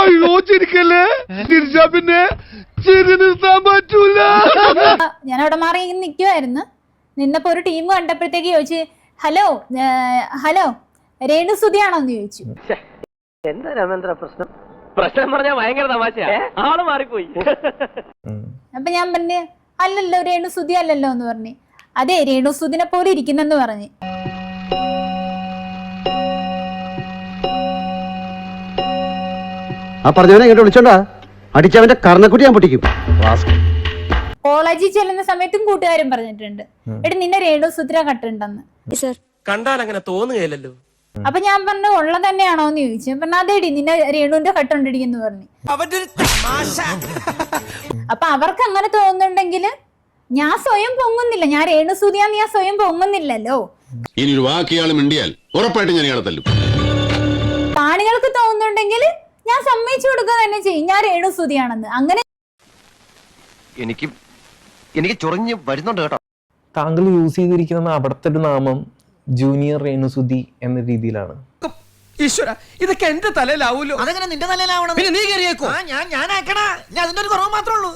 അയ്യോ ചിരിക്കല്ലേ, ചിരിച്ചാ പിന്നെ ചിരി നിർത്താൻ പറ്റൂല. ഞാൻ അവിടെ മാറി നിൽക്കുമായിരുന്നു. നിന്നപ്പോ ഒരു ടീം കണ്ടപ്പോഴത്തേക്ക് ചോദിച്ചു, ഹലോ ഹലോ രേണുസുതിയാണോന്ന് ചോദിച്ചു. എന്താ രാമേന്ദ്ര പ്രശ്നം? പ്രശ്നം പറഞ്ഞാൽ ഭയങ്കര തമാശയാ, ആള് മാറിപ്പോയി. അപ്പൊ ഞാൻ പറഞ്ഞു, അല്ലല്ലോ രേണുസുതി അല്ലല്ലോ എന്ന് പറഞ്ഞു. അതെ രേണുസുതിനെ പോലെ ഇരിക്കുന്നെന്ന് പറഞ്ഞു. ആ പറഞ്ഞവനെ ഇങ്ങോട്ട് വിളിച്ചോണ്ടാ അടിച്ചവന്റെ കർണക്കുട്ടി ഞാൻ പൊട്ടിക്കും. കോളേജിൽ ചെല്ലുന്ന സമയത്തും കൂട്ടുകാരും പറഞ്ഞിട്ടുണ്ട്, എടി നിന്നെ രേണുസുതിര കട്ടുണ്ടെന്ന്. കണ്ടാൽ അങ്ങനെ തോന്നുകയില്ലല്ലോ. അപ്പൊ ഞാൻ പറഞ്ഞു, ഉള്ള തന്നെയാണോന്ന് ചോദിച്ചു. പറഞ്ഞു അതേടി നിന്നെ രേണുവിന്റെ കട്ടുണ്ടിരിക്കുന്നു പറഞ്ഞു. അപ്പൊ അവർക്ക് അങ്ങനെ തോന്നുന്നുണ്ടെങ്കിൽ ഞാൻ സ്വയം പൊങ്ങുന്നില്ല, ഞാൻ രേണുസുതിയാന്ന് ഞാൻ സ്വയം പൊങ്ങുന്നില്ലല്ലോ. ഇനി ഒരു വാക്കിയാൾ മിണ്ടിയാൽ ഉറപ്പായിട്ട് ഞാൻ ഇയാളെ തല്ലും. കാണികൾക്ക് തോന്നുന്നുണ്ടെങ്കിൽ ഞാൻ സമ്മതിച്ചു കൊടുക്കുക തന്നെ ചെയ്യും ഞാൻ രേണുസുതിയാണെന്ന്. അങ്ങനെ എനിക്ക് ചൊറിഞ്ഞ് വരുന്നുണ്ട് കേട്ടോ. താങ്കൾ യൂസ് ചെയ്തിരിക്കുന്ന അവിടുത്തെ ഒരു നാമം ജൂനിയർ രേണുസുതി എന്ന രീതിയിലാണ്. ഈശ്വര, ഇതൊക്കെ എന്റെ തലയിലാവൂലോ. അതെങ്ങനെ നിന്റെ തലയിലാവണം? പിന്നെ നീ കയറിയേക്കോ? ഞാൻ ആക്കണ, ഞാൻ അതിന്റെ ഒരു കുറവ് മാത്രമേ ഉള്ളൂ.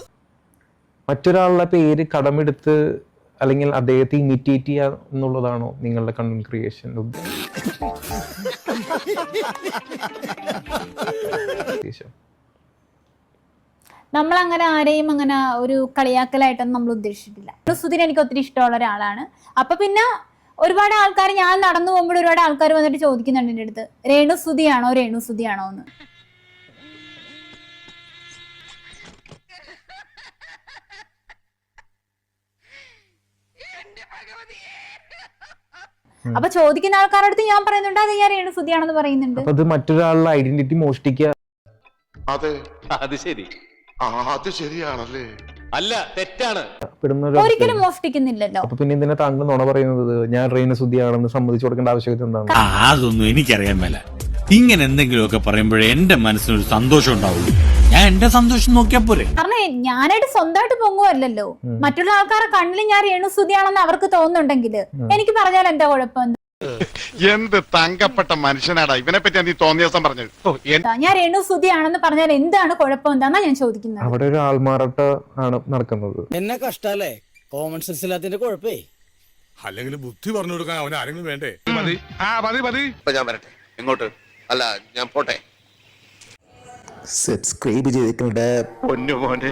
മറ്റൊരാളുടെ പേര് കടമെടുത്ത് അല്ലെങ്കിൽ അദ്ദേഹത്തെ ഇമിറ്റേറ്റ് ചെയ്യുക എന്നുള്ളതാണോ നിങ്ങളുടെ കണ്ടന്റ് ക്രിയേഷൻ ഉദ്ദേശം? നമ്മളങ്ങനെ ആരെയും അങ്ങനെ ഒരു കളിയാക്കലായിട്ടൊന്നും നമ്മൾ ഉദ്ദേശിച്ചിട്ടില്ല. രേണുസുതിനെ എനിക്ക് ഒത്തിരി ഇഷ്ടമുള്ള ഒരാളാണ്. അപ്പൊ പിന്നെ ഒരുപാട് ആൾക്കാർ, ഞാൻ നടന്നു പോകുമ്പോൾ ഒരുപാട് ആൾക്കാർ വന്നിട്ട് ചോദിക്കുന്നുണ്ട് എൻ്റെ അടുത്ത്, രേണുസുതിയാണോ രേണുസുതിയാണോ എന്ന്. അപ്പൊ ചോദിക്കുന്ന ആൾക്കാരുടെ അടുത്ത് ഞാൻ പറയുന്നുണ്ട് അത് ഞാൻ രേണുസുതിയാണെന്ന് പറയുന്നുണ്ട്. അപ്പൊ അത് മറ്റൊരാളുടെ ഐഡന്റിറ്റി മോഷ്ടിക്കുക. അതെ, അത് ശരി. അത് ശരിയാണല്ലേ? അല്ല, തെറ്റാണ്. ഒരിക്കലും മോഷ്ടിക്കുന്നില്ലല്ലോ. അപ്പൊ പിന്നെ എന്തിനാ താങ്കൾ നുണ പറയുന്നത്? ഞാൻ രേണുസുതിയാണെന്ന് സമ്മതിച്ചു കൊടുക്കേണ്ട ആവശ്യകത എന്താണ്? അതൊന്നും എനിക്കറിയാൻ മേല. ഇങ്ങനെ എന്തെങ്കിലുമൊക്കെ പറയുമ്പോഴേ എന്റെ മനസ്സിനൊരു സന്തോഷം ഉണ്ടാവുള്ളൂ. ഞാൻ എന്റെ സന്തോഷം നോക്കിയാ പോരെ. കാരണം ഞാനായിട്ട് സ്വന്തമായിട്ട് പൊങ്ങുമല്ലോ. മറ്റുള്ള ആൾക്കാരെ കണ്ണിൽ ഞാൻ രേണുസുതിയാണെന്ന് അവർക്ക് തോന്നുന്നുണ്ടെങ്കിൽ എനിക്ക് പറഞ്ഞാൽ എന്താ കുഴപ്പം? എന്ത് തങ്കപ്പെട്ട മനുഷ്യനാടാ ഇവനെ പറ്റി നീ തോന്നിയ ദിവസം പറഞ്ഞത്. ഞാൻ രേണുസുതിയാണെന്ന് പറഞ്ഞാൽ എന്താണ് കുഴപ്പം എന്താന്നാ ഞാൻ ചോദിക്കുന്നത്. അവിടെ ഒരു ആൾമാറാട്ട ആണ് നടക്കുന്നത്. എന്നെ കഷ്ടല്ലേ, കോമൺ സെൻസ് ഇല്ലാത്തതിന്റെ കുഴപ്പേ. അല്ലെങ്കിൽ ബുദ്ധി പറഞ്ഞു കൊടുക്കാൻ അവൻ ആരെങ്കിലും വേണ്ടേ? മതി, മതി. ഞാൻ വരട്ടെ. എങ്ങോട്ട്? അല്ല, ഞാൻ പോട്ടെ. സബ്സ്ക്രൈബ് ചെയ്തിട്ടുണ്ട് പൊന്നു മോനെ.